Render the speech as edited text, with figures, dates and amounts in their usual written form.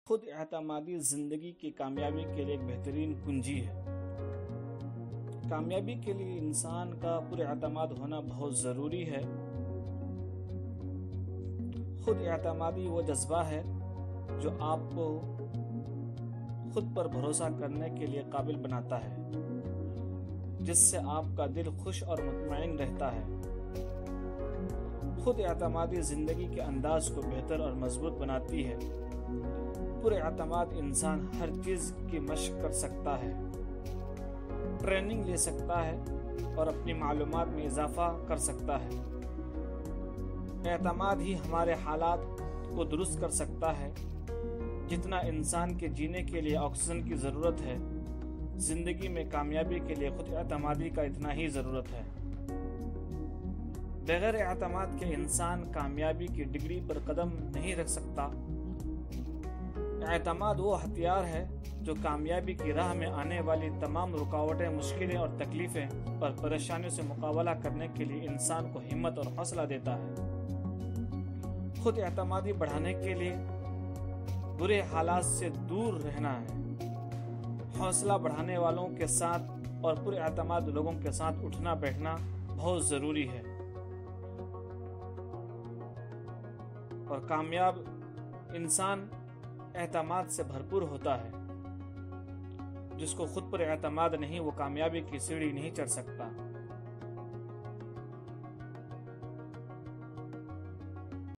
خود اعتمادی زندگی کی کامیابی کے لیے ایک بہترین کنجی ہے۔ کامیابی کے لیے انسان کا پر اعتماد ہونا بہت ضروری ہے۔ خود اعتمادی وہ جذبہ ہے جو آپ کو خود پر بھروسہ کرنے کے لیے قابل بناتا ہے، جس سے آپ کا دل خوش اور مطمئن رہتا ہے۔ خود اعتمادی زندگی کے انداز کو بہتر اور مضبوط بناتی ہے۔ پر اعتماد انسان ہر چیز کی مشق کر سکتا ہے، ٹریننگ لے سکتا ہے اور اپنی معلومات میں اضافہ کر سکتا ہے۔ اعتماد ہی ہمارے حالات کو درست کر سکتا ہے۔ جتنا انسان کے جینے کے لیے آکسیجن کی ضرورت ہے، زندگی میں کامیابی کے لیے خود اعتمادی کا اتنا ہی ضرورت ہے۔ بغیر اعتماد کے انسان کامیابی کی ڈگری پر قدم نہیں رکھ سکتا۔ اعتماد وہ ہتھیار ہے جو کامیابی کی راہ میں آنے والی تمام رکاوٹیں، مشکلیں اور تکلیفیں اور پریشانیوں سے مقابلہ کرنے کے لیے انسان کو ہمت اور حوصلہ دیتا ہے۔ خود اعتمادی بڑھانے کے لیے برے حالات سے دور رہنا ہے، حوصلہ بڑھانے والوں کے ساتھ اور پر اعتماد لوگوں کے ساتھ اٹھنا بیٹھنا بہت ضروری ہے۔ اور کامیاب انسان اعتماد سے بھرپور ہوتا ہے۔ جس کو خود پر اعتماد نہیں، وہ کامیابی کی سیڑھی نہیں چڑھ سکتا۔